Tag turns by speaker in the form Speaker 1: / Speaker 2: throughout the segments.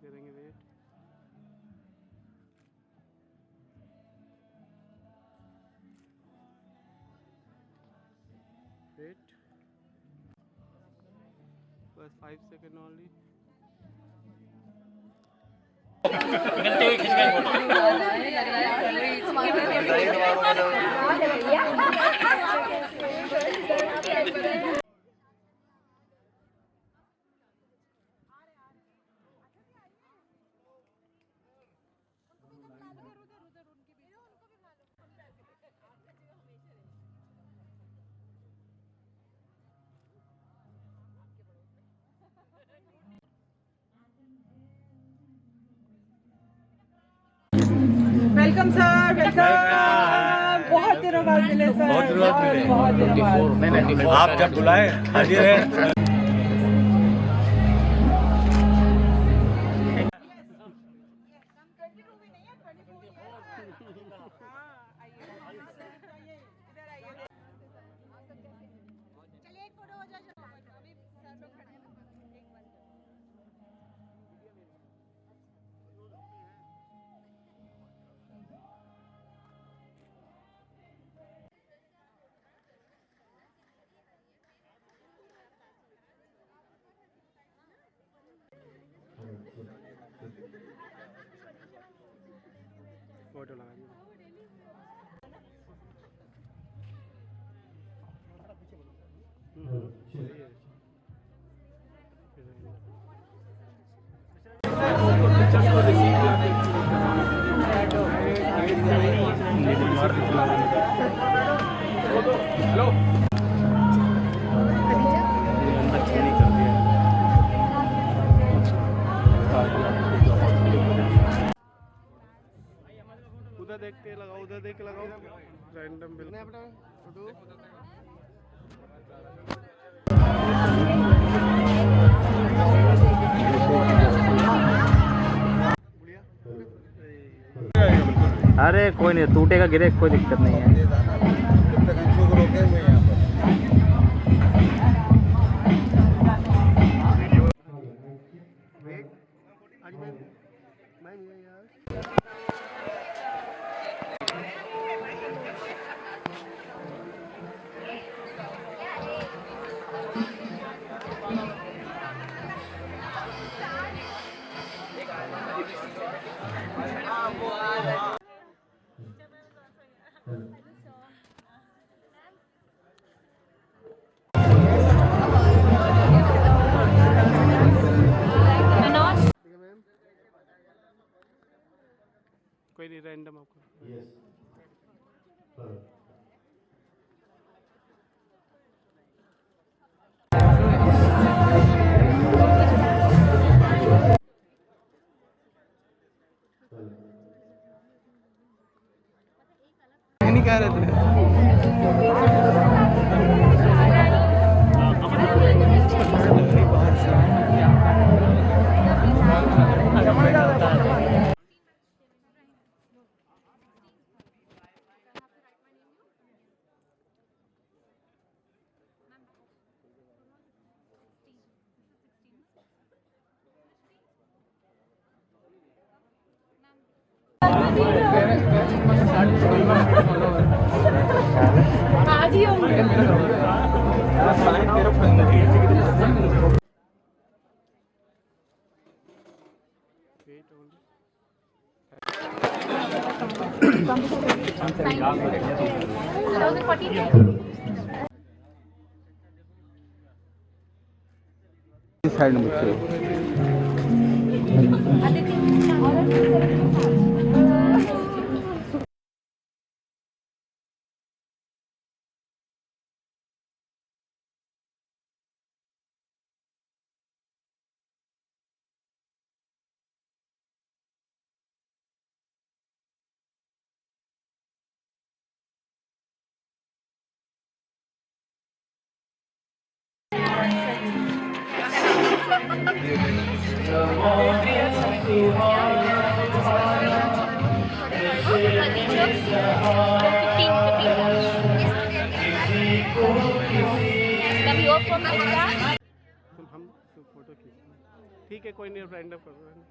Speaker 1: करेंगे वेट बस 5 second only.
Speaker 2: Welcome sir, welcome. बहुत दिनों बाद मिले सर, बहुत दिनों बाद।
Speaker 3: आप जब बुलाए हाजिर है।
Speaker 1: फोटो लगा दिया। सही है। हेलो उधर देख के लगाओ, उधर देख के लगाओ। रैंडम बिल
Speaker 3: अरे कोई नहीं, टूटेगा गिरे कोई दिक्कत नहीं है।
Speaker 1: कोई नहीं, रैंडम आपको। नहीं कह रहे थे।
Speaker 2: आज ही होंगे।
Speaker 3: साइड में
Speaker 1: हम फोटो खींच ठीक है कोई नहीं रैंडम कर रहे हैं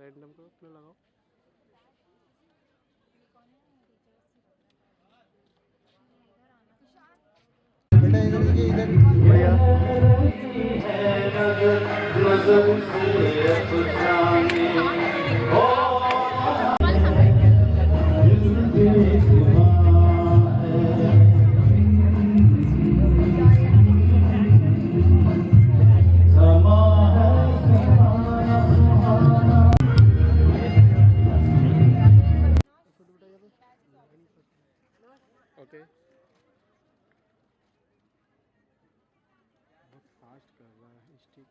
Speaker 1: रैंडम करो उसमें लगाओ ओके बहुत फास्ट कर रहा है स्टिक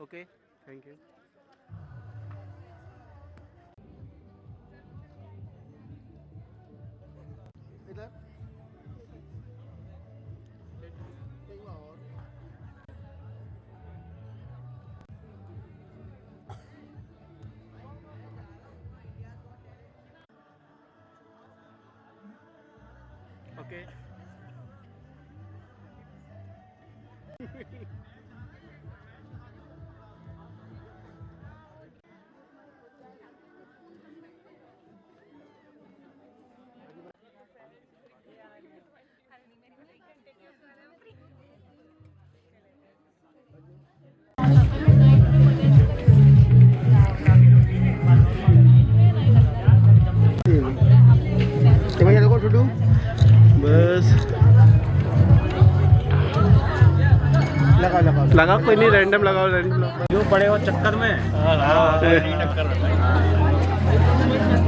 Speaker 1: ओके थैंक यू इधर ओके बस लगा कोई नहीं रैंडम लगाओ
Speaker 3: जो पड़े हो चक्कर में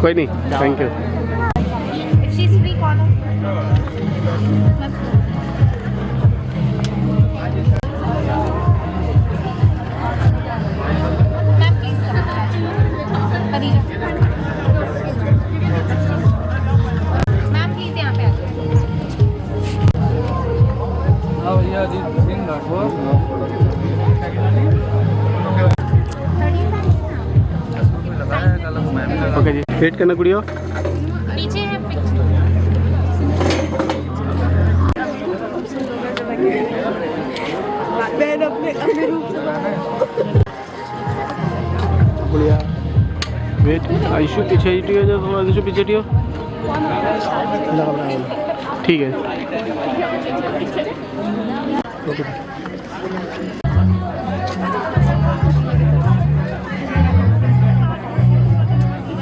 Speaker 1: कोई नहीं थैंक यू ओके जी वेट करना गुड़िया
Speaker 4: पीछे है
Speaker 2: बहन अपने रूप से
Speaker 1: गुड़िया वेट आयुषु पीछे हटियो जब आयुषु पीछे हटियो ठीक है ओके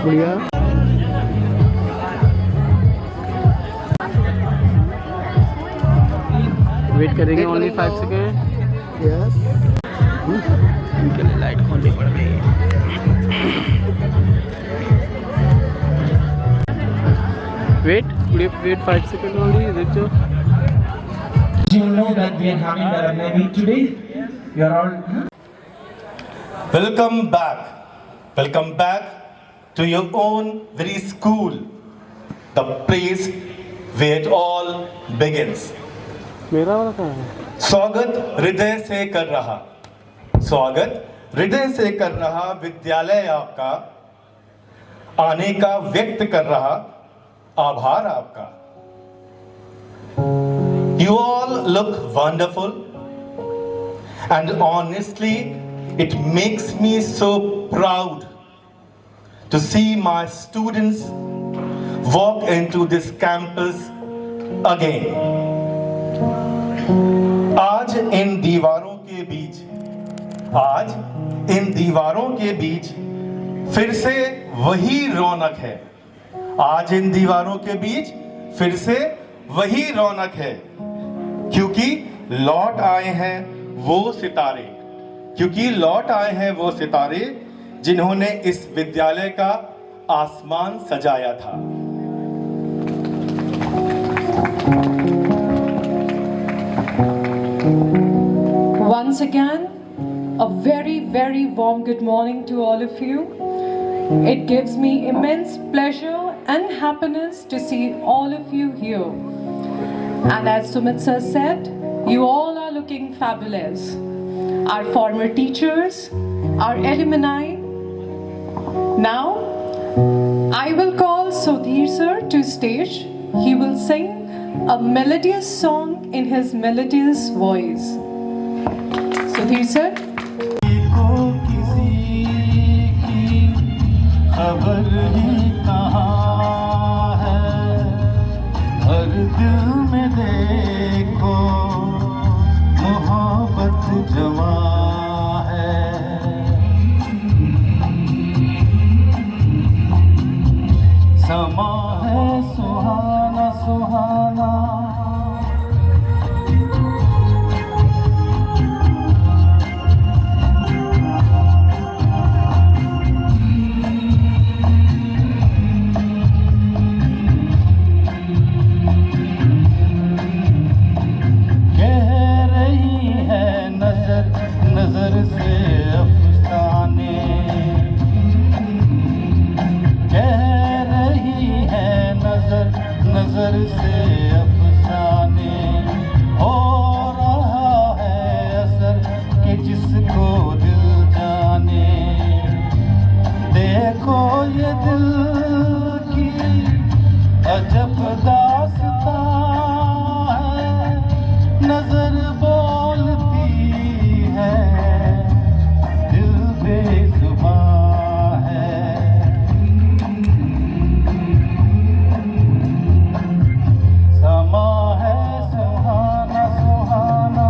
Speaker 1: गुड़िया वेट करेंगे ओनली 5 सेकेंड यस इनके लिए लाइट खोलनी पड़ गई वेट वेट 5 सेकेंड ओनली देखो
Speaker 5: You know that we are having our baby today. You are all.
Speaker 6: Welcome back to your own very school, the place where it all begins.
Speaker 1: मेरा वाला कहाँ है
Speaker 6: स्वागत हृदय से कर रहा विद्यालय आपका आने का व्यक्त कर रहा आभार आपका. You all look wonderful and honestly it makes me so proud to see my students walk into this campus again. आज इन दीवारों के बीच फिर से वही रौनक है. आज इन दीवारों के बीच फिर से वही रौनक है क्योंकि लौट आए हैं वो सितारे जिन्होंने इस विद्यालय का आसमान सजाया था.
Speaker 2: Once again,
Speaker 4: a very, very warm good morning to all of you. It gives me immense pleasure and happiness to see all of you here. And as Sumit sir said, you all are looking fabulous. Our former teachers, our alumni. Now, I will call Sudhir sir to stage. He will sing a melodious song in his melodious voice. Sudhir sir.
Speaker 6: को किसी की खबर ही कहाँ है, हर दिल में देखो मोहब्बत जमा है। समा है सुहाना सुहाना, नजर से अफसाने कह रही है, नजर से अफसाने हो रहा है असर कि जिसको दिल जाने। देखो ये दिल की अजब दास्तां है, नजर बोलती है, दिल बेजुबां है। समा है सुहाना सुहाना,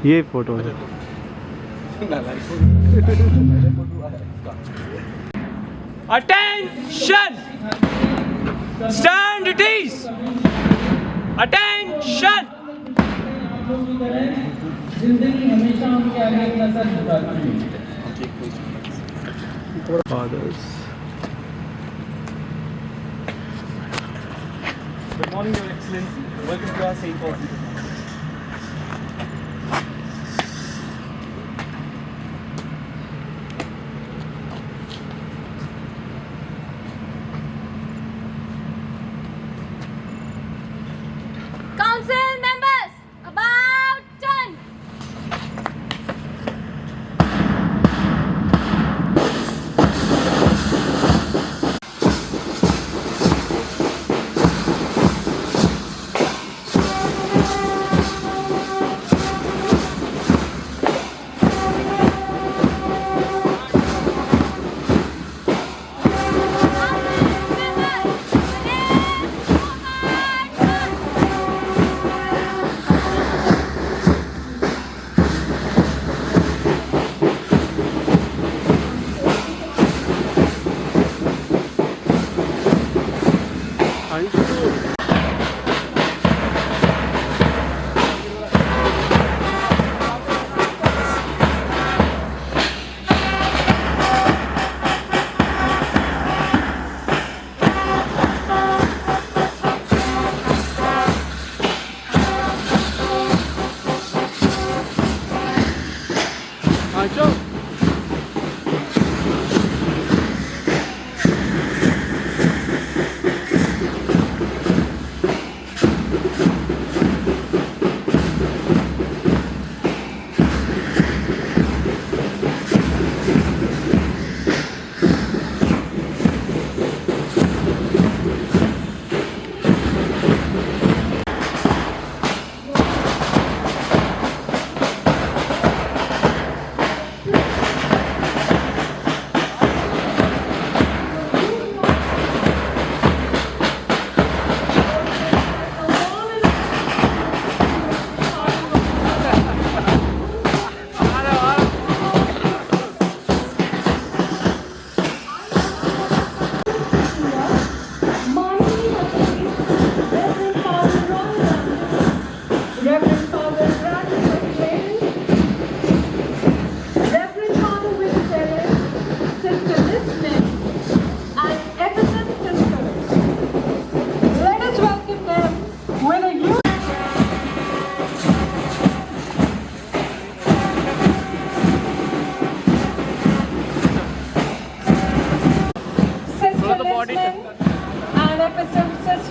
Speaker 1: ये फोटो है।
Speaker 3: Attention! Stand it is! Attention!
Speaker 1: Fathers.
Speaker 3: Good morning, Your Excellency. Welcome to our St. Paul's.
Speaker 7: Council members, about 10.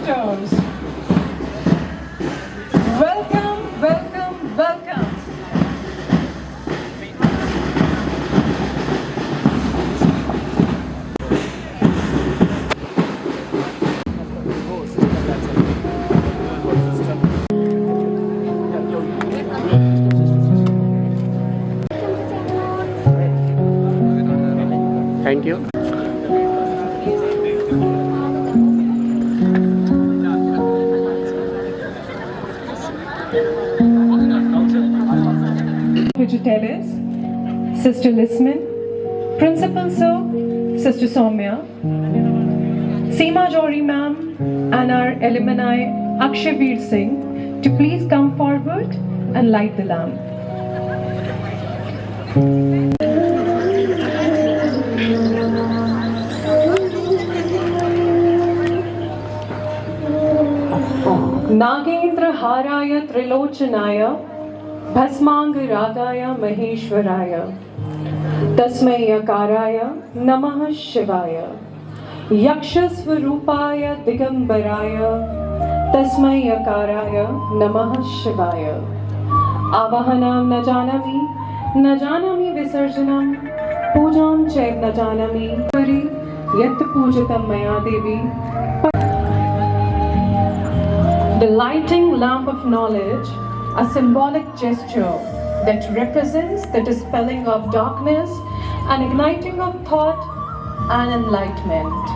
Speaker 4: sisters. Welcome, welcome, welcome.
Speaker 1: Thank you.
Speaker 4: To tell us, Sister Lisman, Principal Sir, Sister Soumya, Seema Jory Ma'am, and our alumni Akshavir Singh to please come forward and light the lamp. Nagendra Haraya Trilochanaya Bhasmangaragaya Maheshwaraya Tasmai Yakaraya Namah Shivaya Yakshasvarupaya Digambaraya Tasmai Yakaraya Namah Shivaya Avahanam Najanami Visarjanam Pujam Chaiv Najanami Pari Yat Pujatam Maya Devi. The lighting lamp of knowledge, a symbolic gesture that represents the dispelling of darkness and igniting of thought and enlightenment.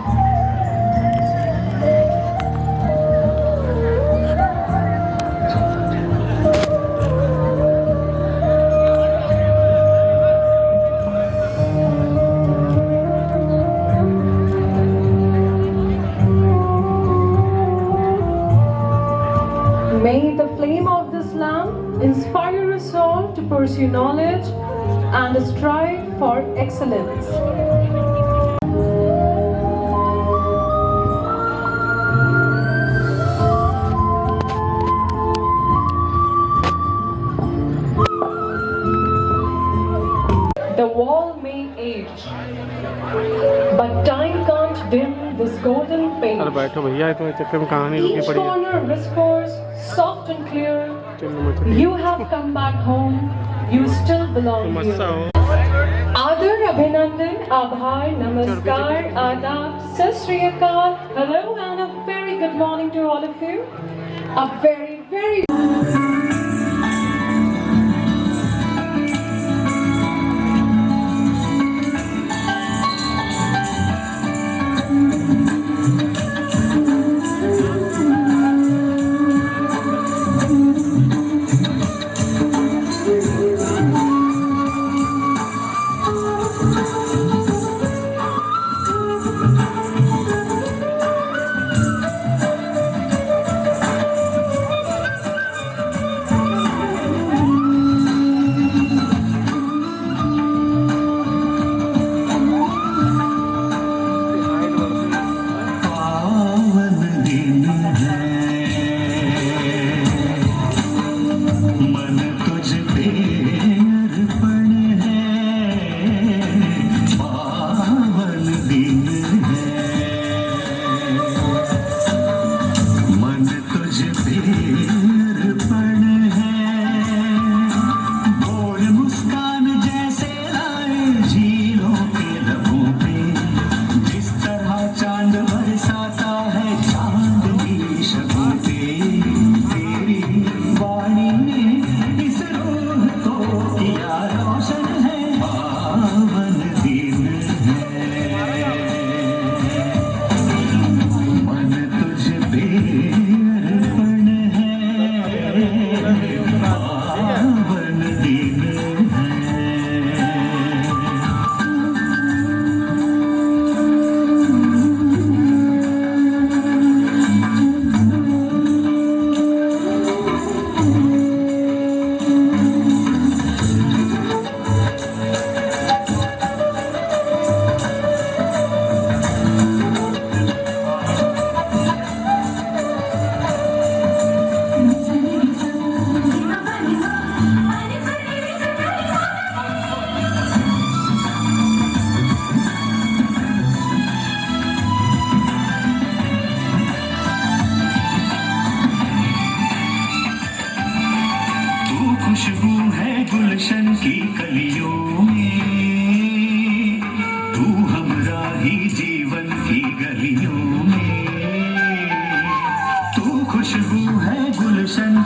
Speaker 4: May the flame of this lamp inspire us all to pursue knowledge and strive for excellence. The wall may age, but time can't dim this golden page.
Speaker 1: अरे बैठो भैया, इतने चक्कर में कहानी रुकी
Speaker 4: Each
Speaker 1: पड़ी है।
Speaker 4: corner whispers, soft and clear,
Speaker 1: चलो मत चलो।
Speaker 4: you have come back home, you still belong
Speaker 1: तुम अच्छा
Speaker 4: here.
Speaker 1: हो।
Speaker 4: Adar, Abhinandan, Abhar, Namaskar, Adab, Sat Sri Akal, hello and a very good morning to all of you. A very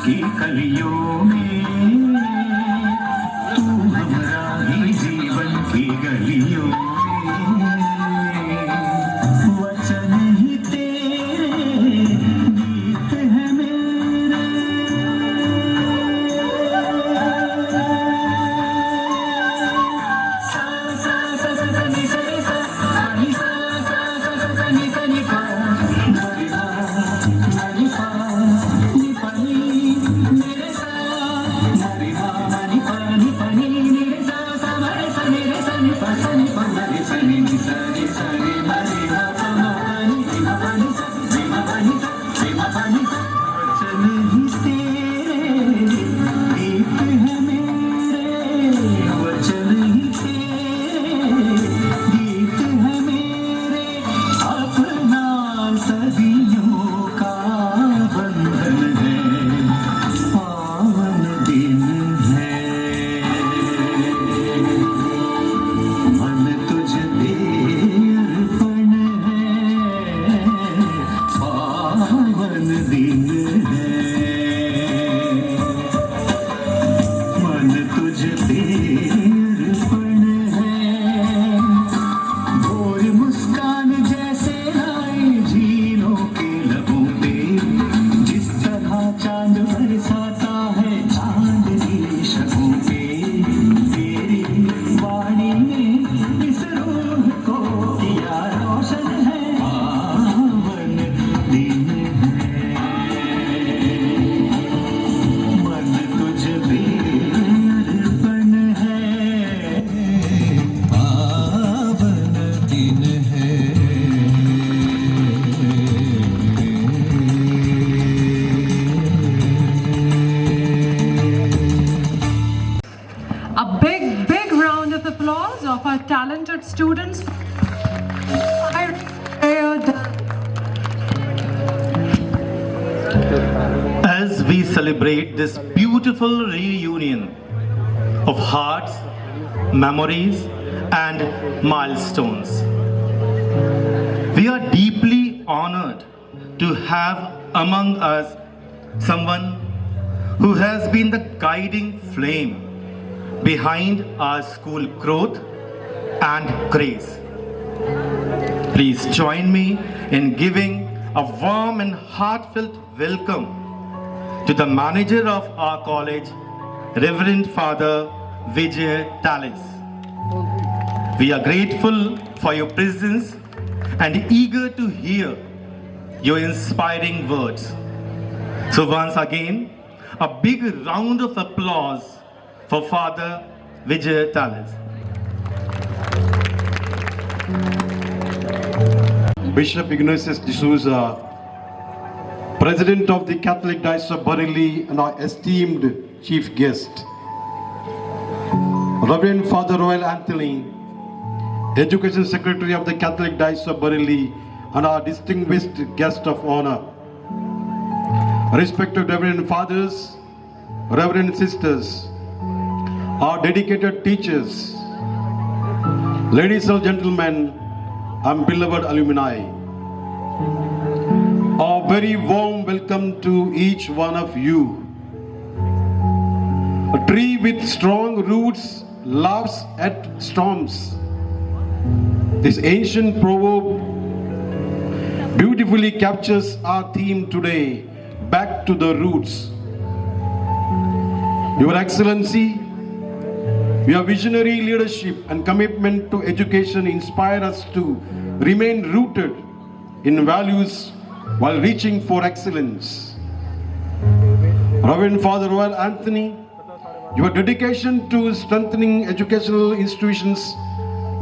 Speaker 8: की कलियों में, तू हमारा ही जीवन की गलियों में, वचन ही तेरे गीत है मेरे, सा सा सा सा सा नि सा रे सा, नि सा सा सा सा सा नि सा नि पा, नि पा नि पा नि पा नि मेरे सा, नि पा नि पा नि पा नि मेरे सा सा मेरे सा मेरे सा नि पा मेरे सा नि सा नि सा रे मेरे मा पा मा पा नि सा रे मा पा नि सा रे मा पा नि सा, वचन ही तेरे गीत है मेरे, वचन ही तेरे गीत है मेरे, अपना सदियों का बंधन है, पावन दिन है, मन तुझ पे अर्पण है, पावन दिन है, मन तुझ पे अर्पण है, भोर मुस्कान जैसे आए झीलों के लबों पे, जिस तरह चांद बरसाता है चांदनी शबों पे, तेरी वाणी ने इस रूह को किया रोशन है, पावन दिन है, मन तुझ पे अर्पण है, पावन दिन है।
Speaker 4: A big round of applause of our talented students.
Speaker 6: As we celebrate this beautiful reunion of hearts, memories, and milestones, we are deeply honored to have among us someone who has been the guiding flame behind our school growth and grace. Please join me in giving a warm and heartfelt welcome to the manager of our college, Reverend Father Vijay Talis. We are grateful for your presence and eager to hear your inspiring words. So once again, a big round of applause for Father Vijay Talis.
Speaker 9: Bishop Ignatius D'Souza, President of the Catholic Diocese of Bareilly, and our esteemed chief guest, Reverend Father Royal Anthony, Education Secretary of the Catholic Diocese of Bareilly, and our distinguished guest of honor, respected Reverend Fathers, Reverend Sisters, our dedicated teachers, ladies and gentlemen, and beloved alumni. A very warm welcome to each one of you. A tree with strong roots laughs at storms. This ancient proverb beautifully captures our theme today, back to the roots. Your Excellency, your visionary leadership and commitment to education inspire us to remain rooted in values while reaching for excellence. Reverend Father Royal Anthony, your dedication to strengthening educational institutions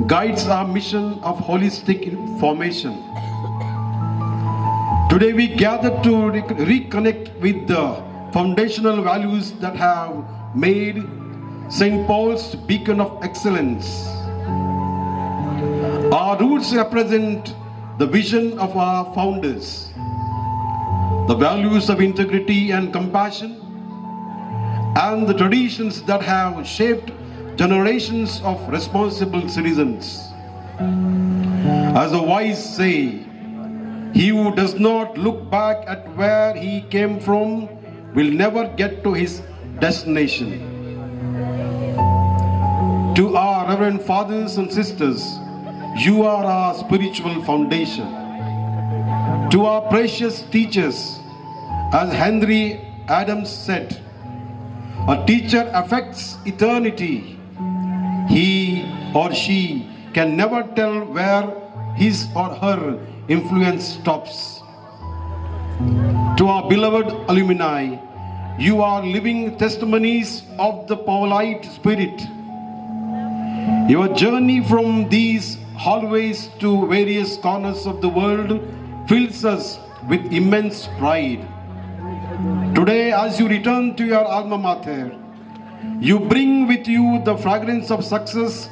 Speaker 9: guides our mission of holistic formation. Today we gather to reconnect with the foundational values that have made St. Paul's beacon of excellence. Our roots represent the vision of our founders, the values of integrity and compassion, and the traditions that have shaped generations of responsible citizens. As the wise say, he who does not look back at where he came from will never get to his destination. To our reverend fathers and sisters, you are our spiritual foundation. To our precious teachers, as Henry Adams said, a teacher affects eternity. He or she can never tell where his or her influence stops. To our beloved alumni, you are living testimonies of the Paulite spirit. Your journey from these hallways to various corners of the world fills us with immense pride. Today, as you return to your alma mater, you bring with you the fragrance of success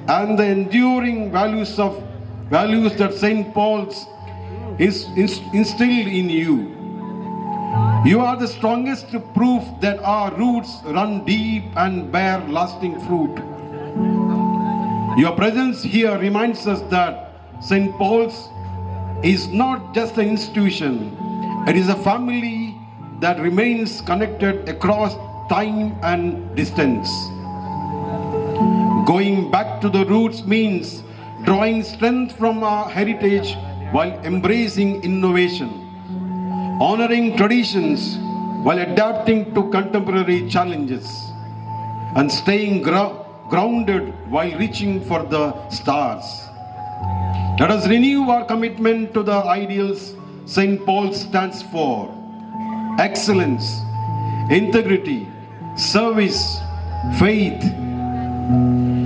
Speaker 9: and the enduring values that St. Paul's is instilled in you. You are the strongest proof that our roots run deep and bear lasting fruit. Your presence here reminds us that St. Paul's is not just an institution, it is a family that remains connected across time and distance. Going back to the roots means drawing strength from our heritage while embracing innovation, honoring traditions while adapting to contemporary challenges, and staying grounded while reaching for the stars. Let us renew our commitment to the ideals St. Paul stands for: excellence, integrity, service, faith.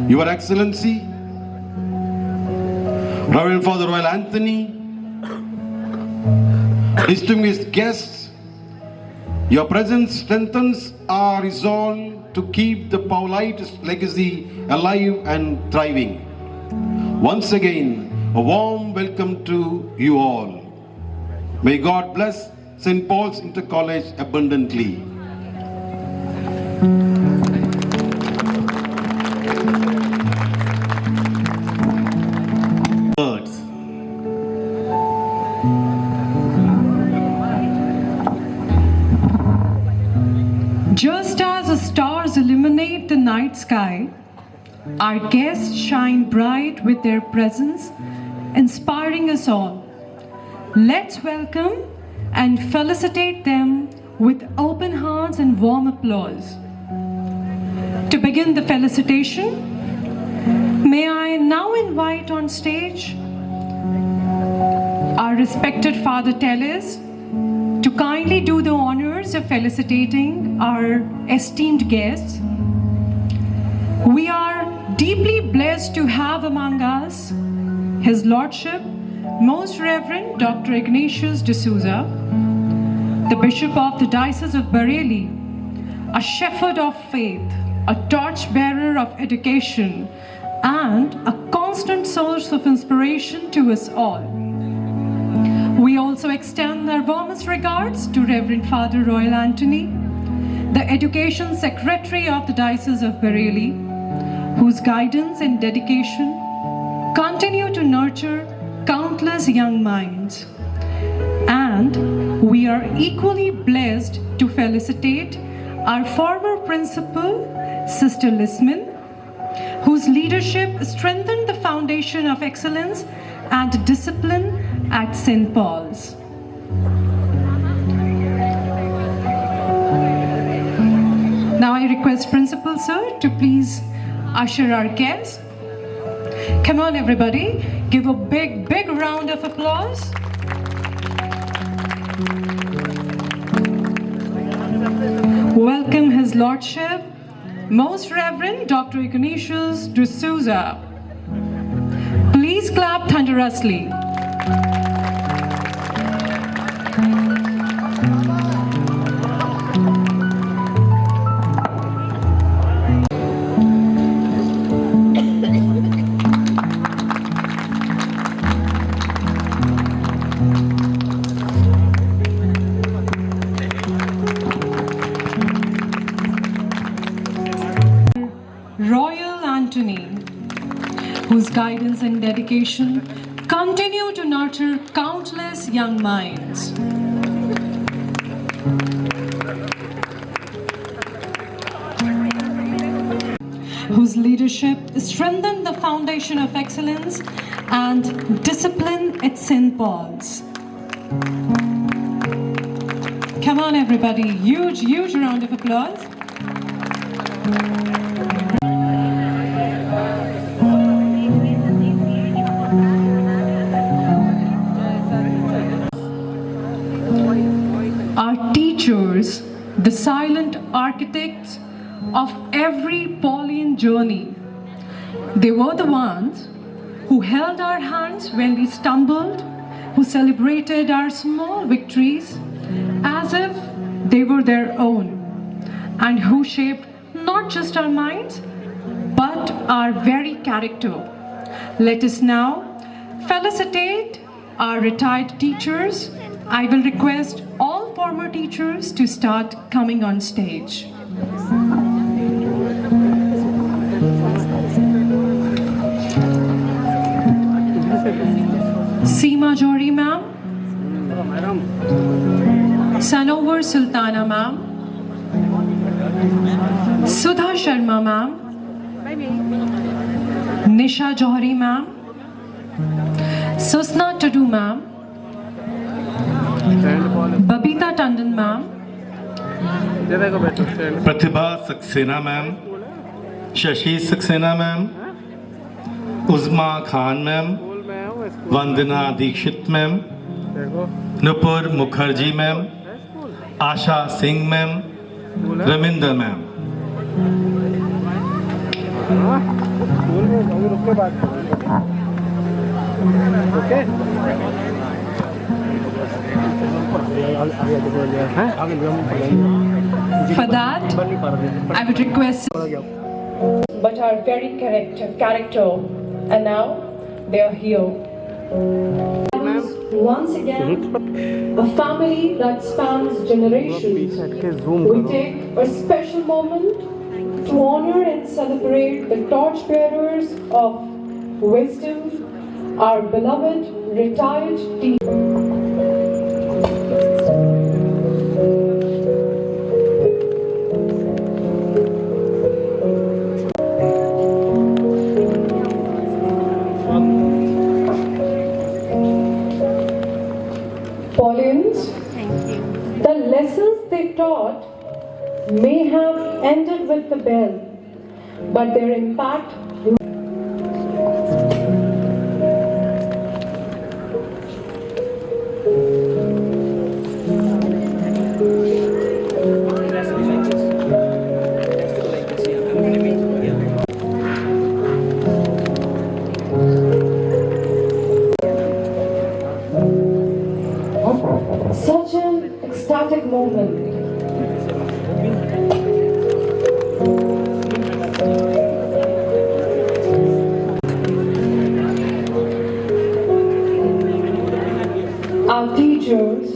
Speaker 9: Your Excellency, Reverend Father Royal Anthony, distinguished guests, your presence strengthens our resolve to keep the Paulite legacy alive and thriving. Once again, a warm welcome to you all. May God bless St. Paul's Intercollege abundantly. Words.
Speaker 4: Just as the stars illuminate the night sky, our guests shine bright with their presence, inspiring us all. Let's welcome and felicitate them with open hearts and warm applause. To begin the felicitation, may I now invite on stage our respected Father Teles to kindly do the honors of felicitating our esteemed guests. We are deeply blessed to have among us His Lordship, Most Reverend Dr. Ignatius D'Souza, the Bishop of the Diocese of Bareilly, a shepherd of faith, a torchbearer of education, and a constant source of inspiration to us all. We also extend our warmest regards to Reverend Father Royal Anthony, the Education Secretary of the Diocese of Bareilly, whose guidance and dedication continue to nurture countless young minds. And we are equally blessed to felicitate our former principal, Sister Lisman, whose leadership strengthened the foundation of excellence and discipline at St. Paul's. Now I request Principal Sir to please usher our guests. Come on everybody, give a big round of applause. Welcome His Lordship, Most Reverend Dr. Ignatius D'Souza. Please clap thunderously. Royal Anthony, whose guidance and dedication continue to nurture countless young minds. leadership strengthened the foundation of excellence and discipline at St. Paul's. Come on, everybody. Huge, huge round of applause. Our teachers, the silent architects of every Pauline journey. They were the ones who held our hands when we stumbled, who celebrated our small victories as if they were their own, and who shaped not just our minds, but our very character. Let us now felicitate our retired teachers. I will request all former teachers to start coming on stage. Seema Johri ma'am, Sanovar Sultana ma'am, Sudha Sharma ma'am, Nisha Johri ma'am, Susna Tadu ma'am, Babita Tandon ma'am,
Speaker 6: Pratibha Saxena ma'am, Shashi Saxena ma'am, Uzma Khan ma'am, Vandana Dixit ma'am, Nupur Mukherjee ma'am, Asha Singh ma'am, Raminder ma'am.
Speaker 4: For that, I would request, but our very character, and now they are here. Once again, a family that spans generations. We take a special moment to honor and celebrate the torchbearers of wisdom, our beloved retired teachers. Paulians, the lessons they taught may have ended with the bell, but their impact such an ecstatic moment. Our teachers,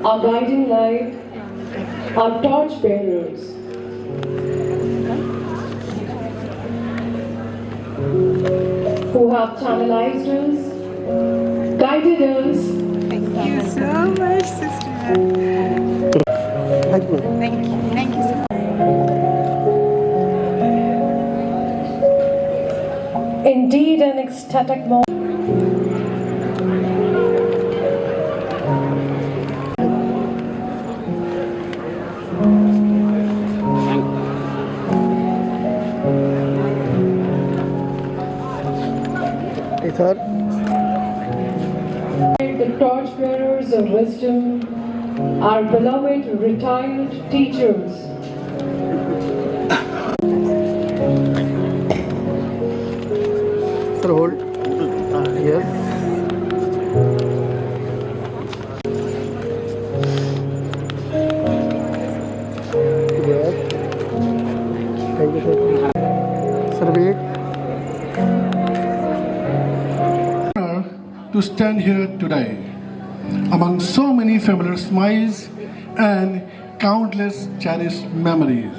Speaker 4: our guiding light, our torch bearers. Who have channelized us, guided us.
Speaker 2: Thank you so much, sister. Thank you. Thank you so much.
Speaker 4: Indeed, an ecstatic moment. The torchbearers of wisdom, our beloved retired teachers.
Speaker 1: Sir, hold. Yes. Yes. Thank you, sir. Sir, wait.
Speaker 9: To stand here today among so many familiar smiles and countless cherished memories.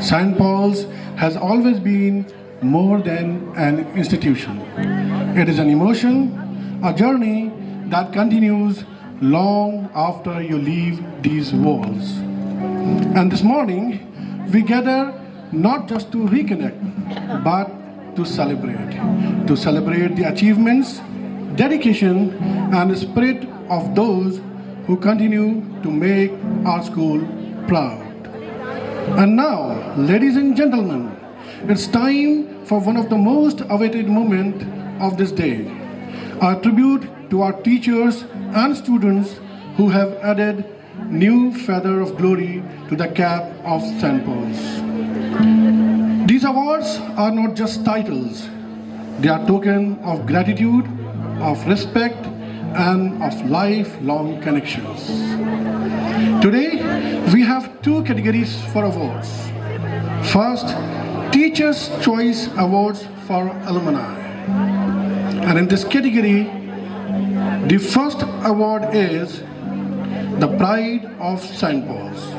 Speaker 9: St. Paul's has always been more than an institution. It is an emotion, a journey that continues long after you leave these walls. And this morning, we gather
Speaker 10: not just to reconnect, but to celebrate the achievements, dedication, and spirit of those who continue to make our school proud. And now, ladies and gentlemen, it's time for one of the most awaited moments of this day, a tribute to our teachers and students who have added new feather of glory to the cap of St. Paul's. These awards are not just titles, they are token of gratitude, of respect, and of lifelong connections. Today, we have two categories for awards. First, Teachers' Choice Awards for Alumni. And in this category, the first award is the Pride of St. Paul's.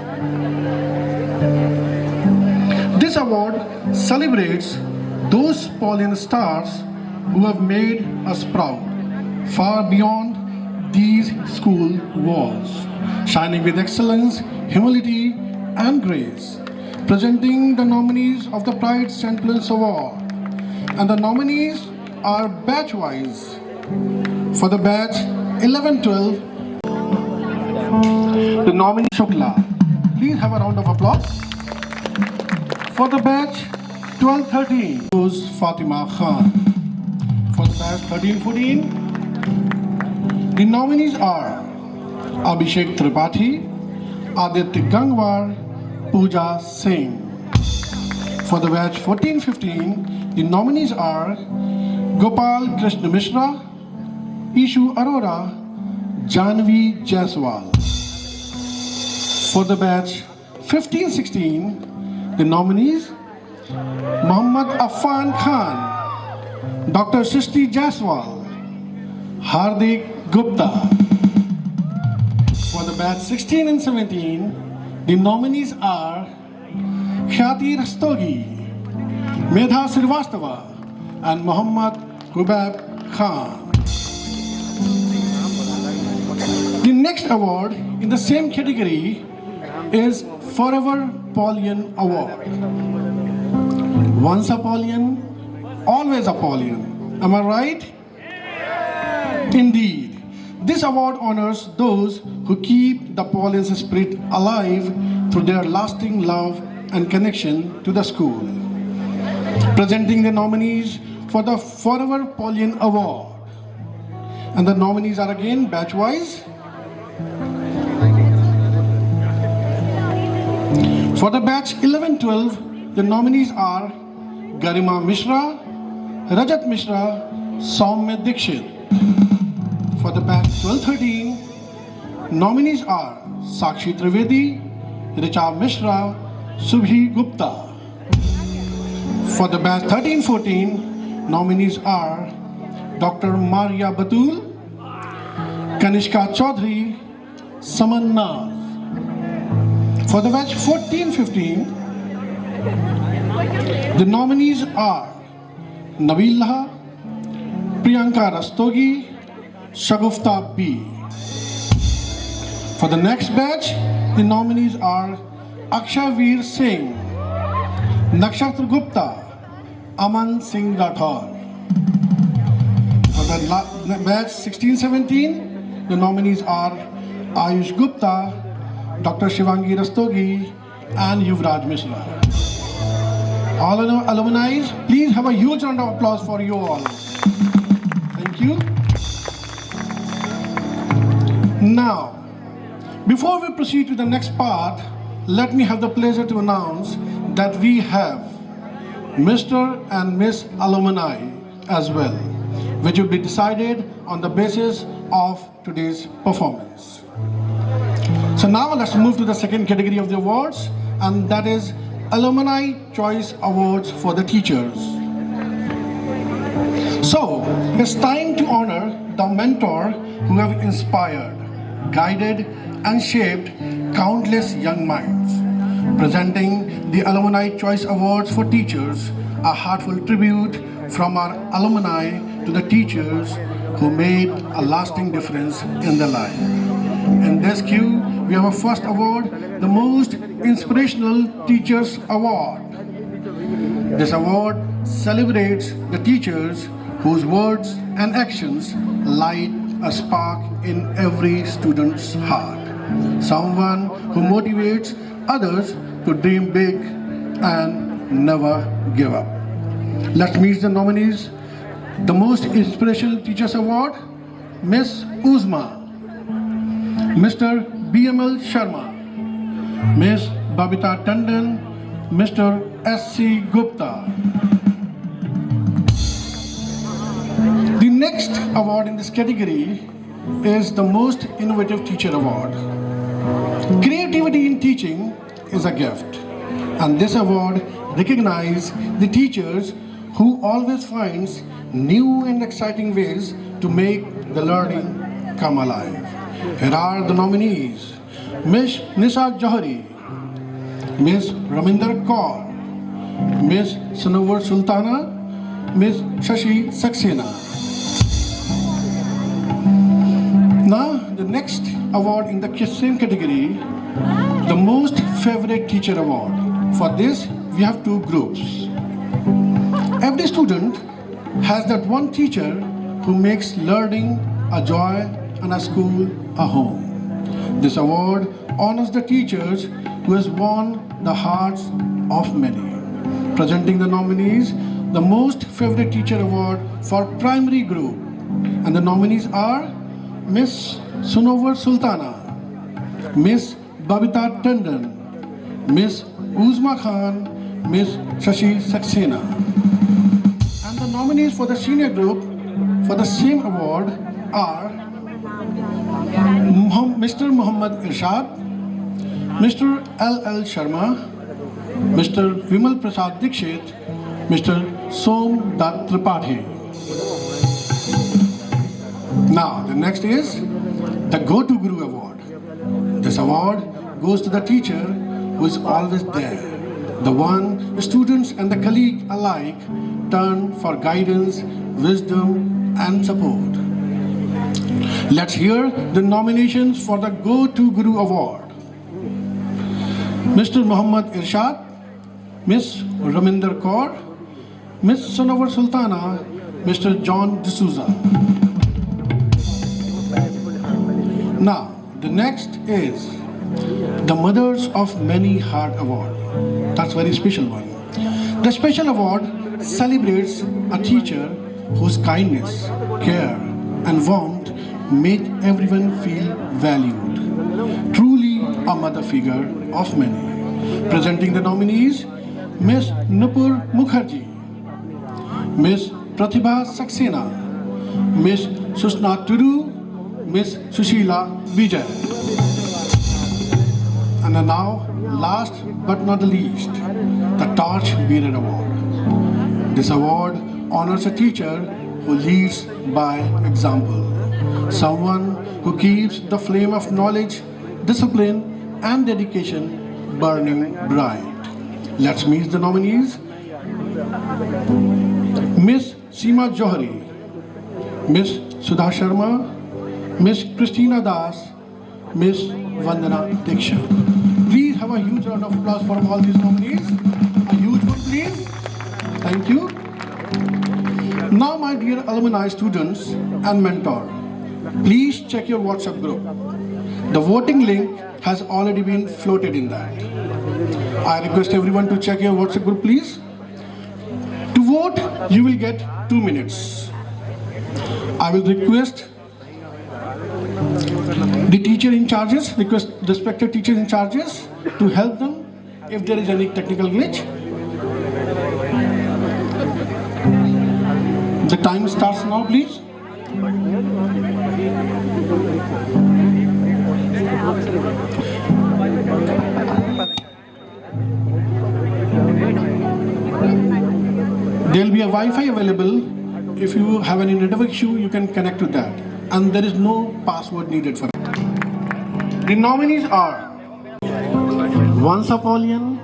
Speaker 10: This award celebrates those Paulian stars who have made us proud, far beyond these school walls, shining with excellence, humility, and grace. Presenting the nominees of the Pride St. Paul's Award. And the nominees are batch-wise. For the batch 11-12, the nominee Shukla. Please have a round of applause. For the batch 12-13, goes Fatima Khan. For the batch 13-14, the nominees are Abhishek Tripathi, Aditya Gangwar, Pooja Singh. For the batch 14-15, the nominees are Gopal Krishna Mishra, Ishu Arora, Janvi Jaiswal. For the batch 15-16, the nominees Muhammad Affan Khan, Dr. Srishti Jaiswal, Hardik Gupta. For the batch 16 and 17, the nominees are Khyati Rastogi, Medha Srivastava, and Muhammad Hubab Khan. The next award in the same category is Forever Paulian Award. Once a Paulian, always a Paulian. Am I right? Indeed. This award honors those who keep the Paulian spirit alive through their lasting love and connection to the school. Presenting the nominees for the Forever Paulian Award. And the nominees are again batch-wise. For the batch 11-12, the nominees are Garima Mishra, Rajat Mishra, Soumya Dikshit. For the batch 12-13, nominees are Sakshi Trivedi, Richa Mishra, Subhi Gupta. For the batch 13-14, nominees are Dr. Maria Batul, Kanishka Chaudhary, Saman Naz. For the batch 14-15, the nominees are Nabil Laha, Priyanka Rastogi, Shagufta B. For the next batch, the nominees are Akshavir Singh, Nakshatra Gupta, Aman Singh Rathod. For the batch 16-17, the nominees are Ayush Gupta, Dr. Shivangi Rastogi, and Yuvraj Mishra. All alumni, please have a huge round of applause for you all. Thank you. Now, before we proceed to the next part, let me have the pleasure to announce that we have Mr. and Miss Alumni as well, which will be decided on the basis of today's performance. So now let's move to the second category of the awards, and that is Alumni Choice Awards for the teachers. So, it's time to honor the mentor who have inspired, guided, and shaped countless young minds. Presenting the Alumni Choice Awards for teachers, a heartfelt tribute from our alumni to the teachers who made a lasting difference in their life. In this queue, we have a first award, the Most Inspirational Teachers Award. This award celebrates the teachers whose words and actions light a spark in every student's heart. Someone who motivates others to dream big and never give up. Let's meet the nominees. The Most Inspirational Teachers Award, Miss Uzma, Mr. BML Sharma, Miss Babita Tandon, Mr. SC Gupta. The next award in this category is the Most Innovative Teacher Award. Creativity in teaching is a gift, and this award recognizes the teachers who always finds new and exciting ways to make the learning come alive. Here are the nominees: Miss Nisa Johari, Miss Raminder Kaur, Miss Sanovar Sultana, Miss Shashi Saxena. Now, the next award in the same category, the Most Favorite Teacher Award. For this, we have two groups. Every student has that one teacher who makes learning a joy and a school a home. This award honors the teachers who has won the hearts of many. Presenting the nominees, the Most Favorite Teacher Award for Primary Group. And the nominees are Miss Sunovar Sultana, Miss Babita Tandon, Miss Uzma Khan, Miss Shashi Saxena. And the nominees for the senior group for the same award are Mr. Muhammad Irshad, Mr. LL Sharma, Mr. Vimal Prasad Dikshit, Mr. Som Dutt Tripathi. Now, the next is the Go-To Guru Award. This award goes to the teacher who is always there, the one the students and the colleague alike turn for guidance, wisdom, and support. Let's hear the nominations for the Go-To Guru Award. Mr. Muhammad Irshad, Miss Raminder Kaur, Miss Sanovar Sultana, Mr. John D'Souza. Now, the next is the Mothers of Many Heart Award. That's a very special one. The special award celebrates a teacher whose kindness, care, and warmth make everyone feel valued. Truly a mother figure of many. Presenting the nominees, Miss Nupur Mukherjee, Miss Pratibha Saxena, Miss Susna Turu, Miss Sushila Vijay. And now, last but not the least, the Torch Bearer Award. This award honors a teacher who leads by example, someone who keeps the flame of knowledge, discipline, and dedication burning bright. Let's meet the nominees. Miss Seema Johari, Miss Sudha Sharma, Miss Christina Das, Miss Vandana Dikshit. Please have a huge round of applause for all these nominees. A huge one, please. Thank you. Now, my dear alumni, students, and mentor, please check your WhatsApp group. The voting link has already been floated in that. I request everyone to check your WhatsApp group, please. To vote, you will get 2 minutes. I will request the teacher in charges, request respected teachers in charges to help them if there is any technical glitch. The time starts now, please. There will be a Wi-Fi available. If you have any network issue, you can connect to that. And there is no password needed for it. The nominees are once Apollyon,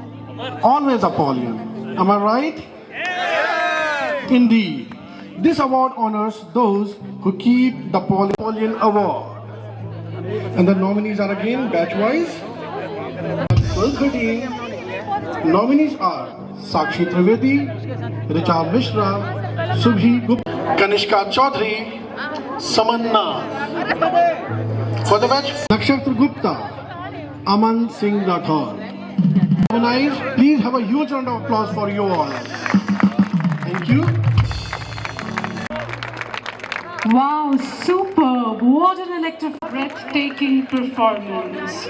Speaker 10: always Apollyon. Am I right? Yeah. Indeed. This award honors those who keep the Apollyon Award. And the nominees are again batch-wise. 1213, Nominees are Sakshi Trivedi, Richa Mishra, Subhi Gupta, Kanishka Chaudhary, Samanna. For the match, Nakshatra Gupta, Aman Singh Rathore. Nominees, please have a huge round of applause for you all. Thank you.
Speaker 4: Wow, superb! What an electric, breathtaking performance.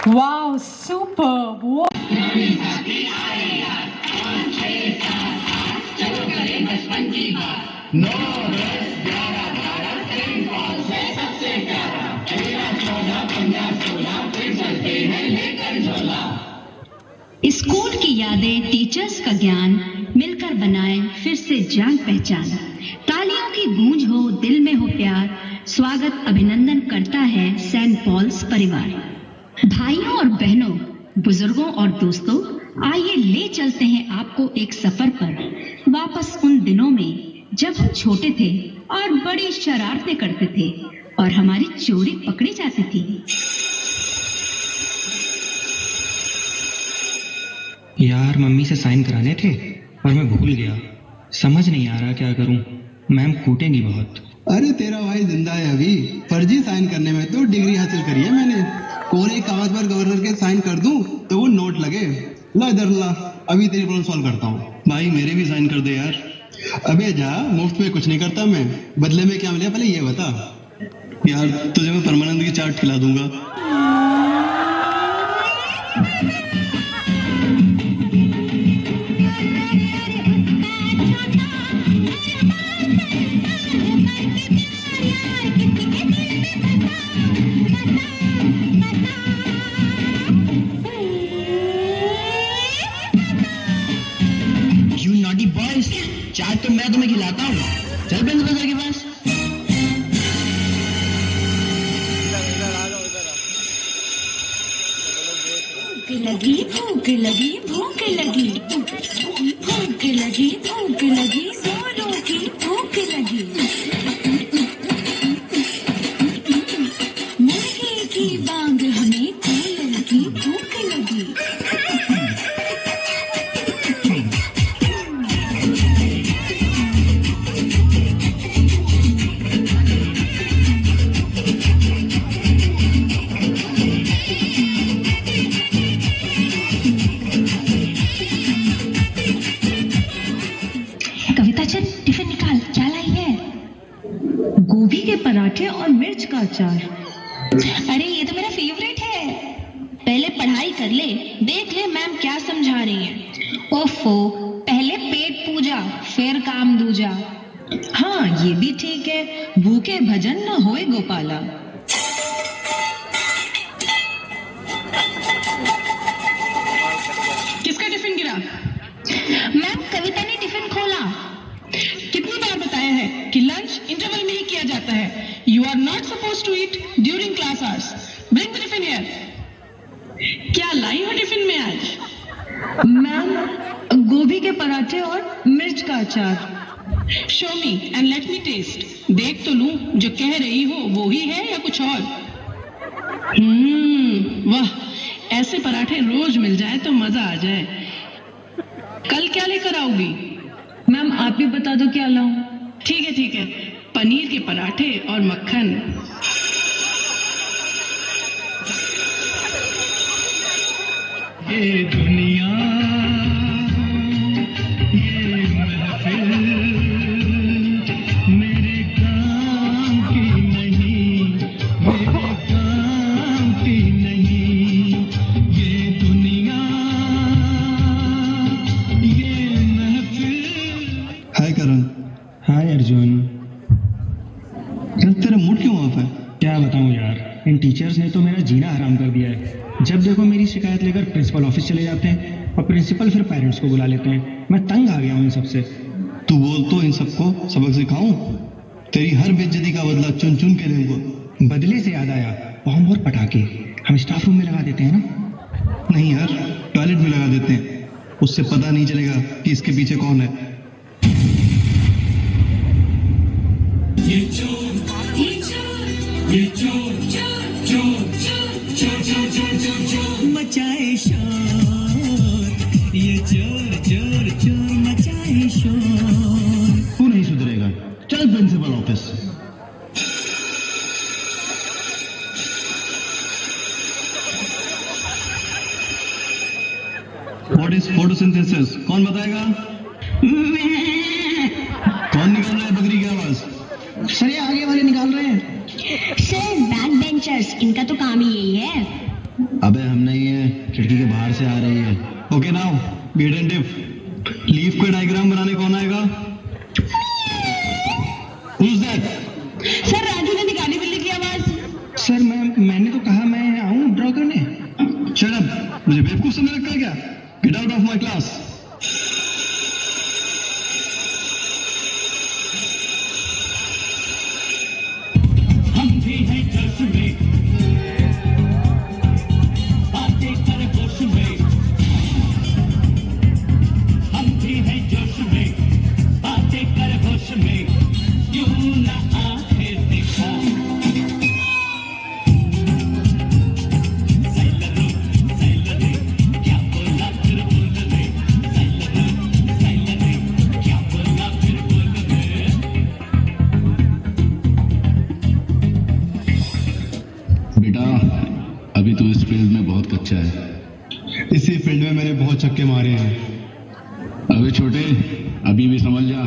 Speaker 4: Wow, superb! What?
Speaker 11: School की यादें, teachers का ज्ञान, मिलकर बनाएं फिर से जान पहचान। तालियों की गूंज हो, दिल में हो प्यार, स्वागत अभिनंदन करता है सेंट पॉल्स परिवार। भाइयों और बहनों, बुजुर्गों और दोस्तों, आइए ले चलते हैं आपको एक सफर पर, वापस उन दिनों में जब हम छोटे थे और बड़ी शरारतें करते थे और हमारी चोरी पकड़ी जाती थी।
Speaker 12: यार, मम्मी से साइन कराने थे और मैं भूल गया। समझ नहीं आ रहा क्या करूं। मैम कूटेंगी बहुत।
Speaker 13: अरे तेरा भाई जिंदा है अभी। फर्जी साइन करने में तो डिग्री हासिल करी है मैंने। कोरे कागज पर गवर्नर के साइन कर दूं तो वो नोट लगे। ला इधर ला, अभी तेरी प्रॉब्लम सॉल्व करता हूँ। भाई मेरे भी साइन कर दे यार। अबे जा, मुफ्त में कुछ नहीं करता मैं। बदले में क्या मिलेगा पहले ये बता। यार तुझे मैं परमानंद की चाट खिला दूंगा।
Speaker 12: You naughty boys, चाट तो मैं तुम्हें खिलाता हूँ। चल प्रिंसिपल सर के पास।
Speaker 11: भूख लगी भूख लगी भूख लगी भूख लगी जोरों की भूख लगी। मुर्गे की बांग हमें कोयल की भूख लगी।
Speaker 4: कविता चल टिफिन निकाल, क्या लाई है? गोभी के पराठे और मिर्च का अचार।
Speaker 11: अरे ये तो मेरा फेवरेट है। पहले पढ़ाई कर ले, देख ले मैम क्या समझा रही हैं।
Speaker 4: ओफो, पहले पेट पूजा फिर काम दूजा। हाँ ये भी ठीक है, भूखे भजन न होए गोपाला।
Speaker 11: किसका टिफिन गिरा? मैम कविता ने टिफिन खोला। कितनी बार बताया है कि लंच इंटरवल में ही किया जाता है। You are not suppose to eat during class hours. Bring the tiffin here. क्या लाई हो टिफिन में आज?
Speaker 4: मैम गोभी के पराठे और मिर्च का अचार।
Speaker 11: Show me and let me taste. देख तो लूं जो कह रही हो वो ही है या कुछ और। वाह, ऐसे पराठे रोज मिल जाए तो मजा आ जाए। कल क्या लेकर आओगी?
Speaker 4: मैम आप भी बता दो क्या लाऊं।
Speaker 11: ठीक है, पनीर के पराठे और मक्खन।
Speaker 8: ये दुनिया ये महफिल मेरे काम की नहीं, मेरे काम की नहीं। ये दुनिया ये महफिल।
Speaker 13: हाय करण।
Speaker 12: हाय अर्जुन।
Speaker 13: यार तेरा मूड क्यों ऑफ है?
Speaker 12: क्या बताऊँ यार, इन टीचर्स ने तो मेरा जीना हराम कर दिया है। जब देखो मेरी शिकायत लेकर प्रिंसिपल ऑफिस चले जाते हैं और प्रिंसिपल फिर पेरेंट्स को बुला लेते हैं। मैं तंग आ गया हूँ इन सबसे।
Speaker 13: तू बोल तो इन सबको सबक सिखाऊं? तेरी हर बेइज्जती का बदला चुन चुन के लूंगा।
Speaker 12: बदले से याद आया, बॉम्ब और पटाखे हम स्टाफ रूम में लगा देते हैं ना?
Speaker 13: नहीं यार, टॉयलेट में लगा देते हैं। उससे पता नहीं चलेगा कि इसके पीछे कौन है।
Speaker 8: ये चोर ये चोर चोर चोर चोर चोर चोर चोर चोर मचाए शोर। ये चोर चोर चोर मचाए शोर।
Speaker 13: तू नहीं सुधरेगा, चल principal office. What is photosynthesis? कौन बताएगा? कौन निकाल रहा है बकरी की आवाज?
Speaker 12: सर ये आगे वाले निकाल रहे हैं।
Speaker 11: सर बैक बेंचर्स, इनका तो काम ही यही है।
Speaker 13: अबे हम नहीं है, खिड़की के बाहर से आ रही है। Okay now be attentive. Leaf का डायग्राम बनाने कौन आएगा? Who's that?
Speaker 11: सर राजू ने निकाली बिल्ली की आवाज।
Speaker 12: सर मैंने तो कहा मैं आऊँ ड्रॉ करने।
Speaker 13: Shut up! मुझे बेवकूफ समझ रखा है क्या? Get out of my class.
Speaker 8: हम भी हैं जोश में, बातें कर होश में। हम भी हैं जोश में, बातें कर होश में। क्यों ना आंखें दिखा। सैलरो सैलरे क्या बोला फिर बोल रे। सैलरो सैलरे क्या बोला फिर बोल रे।
Speaker 13: फील्ड में मैंने बहुत छक्के मारे हैं।
Speaker 14: अबे छोटे, अभी भी समझ जा,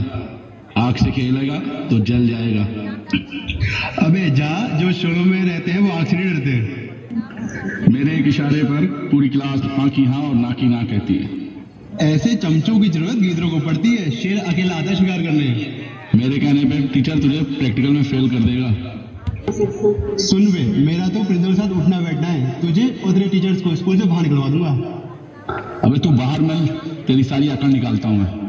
Speaker 14: आग से खेलेगा तो जल जाएगा।
Speaker 13: अबे जा, जो शोरों में रहते हैं वो आग से नहीं डरते।
Speaker 14: मेरे एक इशारे पर पूरी क्लास हाँ की हाँ और ना की ना कहती है।
Speaker 13: ऐसे चमचों की जरूरत गीदड़ों को पड़ती है, शेर अकेला आता है शिकार करने।
Speaker 14: मेरे कहने पे टीचर तुझे प्रैक्टिकल में फेल कर देगा।
Speaker 13: सुन बे, मेरा तो प्रिंसिपल के साथ उठना बैठना है, तुझे और तेरे टीचर्स को स्कूल से बाहर निकलवा दूंगा।
Speaker 14: अबे तू बाहर मिल, तेरी सारी अकड़ निकालता हूँ मैं।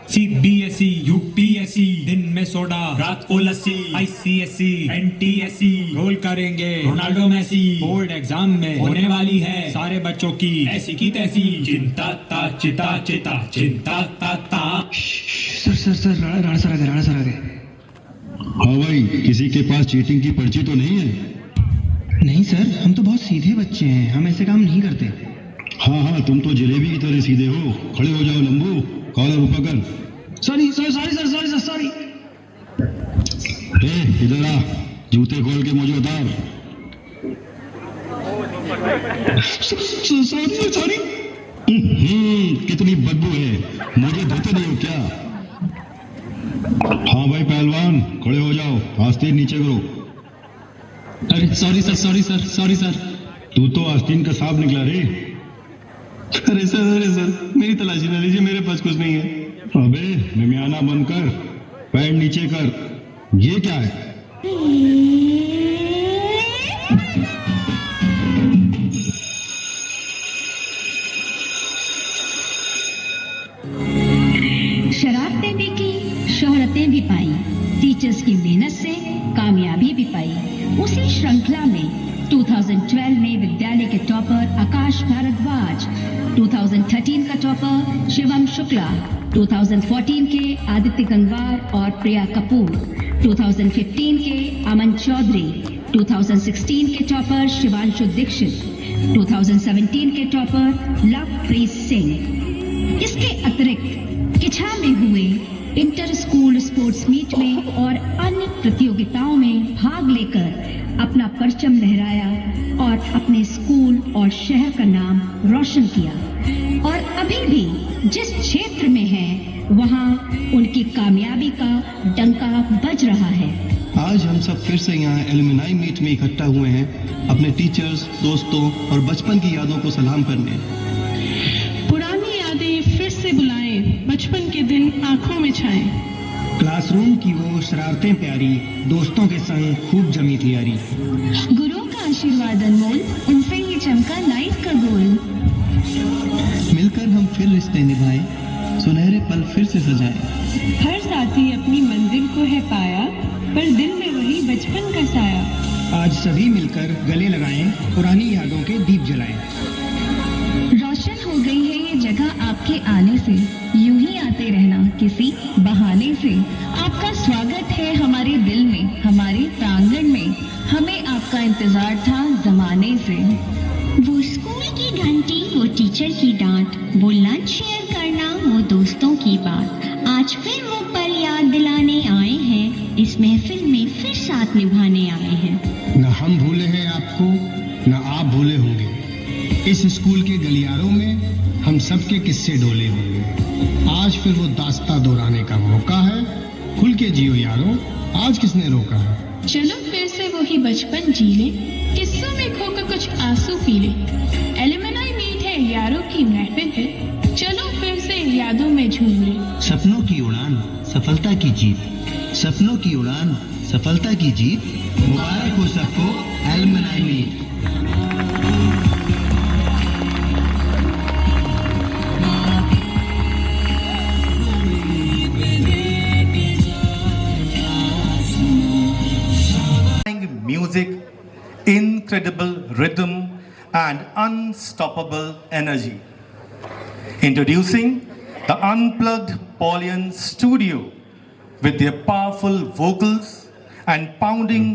Speaker 15: CBSE, UPSC, दिन में सोडा, रात को लस्सी, ICSE, NTSE, रोल करेंगे रोनाल्डो मेसी। बोर्ड एग्जाम में होने वाली है सारे बच्चों की ऐसी की तैसी। चिंता ता चिता चिता चिंता ता ता।
Speaker 12: सर राणा सर आ गए।
Speaker 9: हाँ भाई, किसी के पास चीटिंग की पर्ची तो नहीं है?
Speaker 12: नहीं सर, हम तो बहुत सीधे बच्चे हैं, हम ऐसे काम नहीं करते।
Speaker 9: हाँ, तुम तो जलेबी की तरह सीधे हो। खड़े हो जाओ लंबू, कॉलर ऊपर कर।
Speaker 12: Sorry sir.
Speaker 9: इधर आ, जूते खोल के मुझे उतार।
Speaker 12: सॉरी।
Speaker 9: कितनी बदबू है, मुझे धोते नहीं हो क्या? हाँ भाई पहलवान, खड़े हो जाओ, आस्तीन नीचे करो।
Speaker 12: अरे सॉरी सर।
Speaker 9: तू तो आस्तीन का सांप निकला रे।
Speaker 12: अरे सर मेरी तलाशी ना लीजिए, मेरे पास कुछ नहीं है।
Speaker 9: अबे निमियाना बंद कर, पैर नीचे कर। ये क्या है?
Speaker 11: शरारतें भी की, शोहरतें भी पाई, टीचर्स की मेहनत से कामयाबी भी पाई। उसी श्रृंखला में 2012 में विद्यालय के टॉपर आकाश भारद्वाज, 2013 का टॉपर शिवम शुक्ला, 2014 के आदित्य गंगवार और प्रिया कपूर, 2015 के अमन चौधरी, 2016 के टॉपर शिवांशु दीक्षित, 2017 के टॉपर लवप्रीत सिंह। इसके अतिरिक्त किछा में हुए इंटर स्कूल स्पोर्ट्स मीट में और अन्य प्रतियोगिताओं में भाग लेकर अपना परचम लहराया और अपने स्कूल और शहर का नाम रोशन किया। और अभी भी जिस क्षेत्र में है वहाँ उनकी कामयाबी का डंका बज रहा है।
Speaker 13: आज हम सब फिर से यहाँ एलुमनाई मीट में इकट्ठा हुए हैं अपने टीचर्स, दोस्तों और बचपन की यादों को सलाम करने।
Speaker 16: पुरानी यादें फिर से बुलाएं, बचपन के दिन आंखों में छाएं।
Speaker 12: क्लासरूम की वो शरारतें प्यारी, दोस्तों के संग खूब जमी थी यारी।
Speaker 11: गुरुओं का आशीर्वाद अनमोल, उनसे ही चमका लाइफ का गोल।
Speaker 13: मिलकर हम फिर रिश्ते निभाए, सुनहरे पल फिर से सजाए।
Speaker 16: हर साथी अपनी मंजिल को है पाया, पर दिल में वही बचपन का साया।
Speaker 12: आज सभी मिलकर गले लगाएं, पुरानी यादों के दीप जलाएं।
Speaker 11: रोशन हो गई है ये जगह आपके आने से, यूं ही आते रहना किसी बहाने से। आपका स्वागत है हमारे दिल में, हमारे प्रांगण में, हमें आपका इंतजार था जमाने से। वो स्कूल की घंटी, वो टीचर की डांट, वो लंच शेयर करना, वो दोस्तों की बात, आज फिर वो पल याद दिलाने आए हैं, इस महफिल में फिर साथ निभाने आए हैं।
Speaker 10: न हम भूले हैं आपको, न आप भूले होंगे। इस स्कूल के गलियारों में हम सबके किस्से डोले होंगे। आज फिर वो दास्तां दोहराने का मौका है, खुल के जियो यारो, आज किसने रोका है।
Speaker 16: चलो फिर से वही बचपन जी ले, किस्सों में खोकर कुछ आंसू पी ले। एलुमनाई मीट है, यारों की महफिल है, चलो फिर से यादों में झूम ले।
Speaker 13: सपनों की उड़ान, सफलता की जीत, सपनों की उड़ान, सफलता की जीत। मुबारक हो सबको alumni meet.
Speaker 6: Music, incredible rhythm and unstoppable energy. Introducing the Unplugged Paulian Studio with their powerful vocals and pounding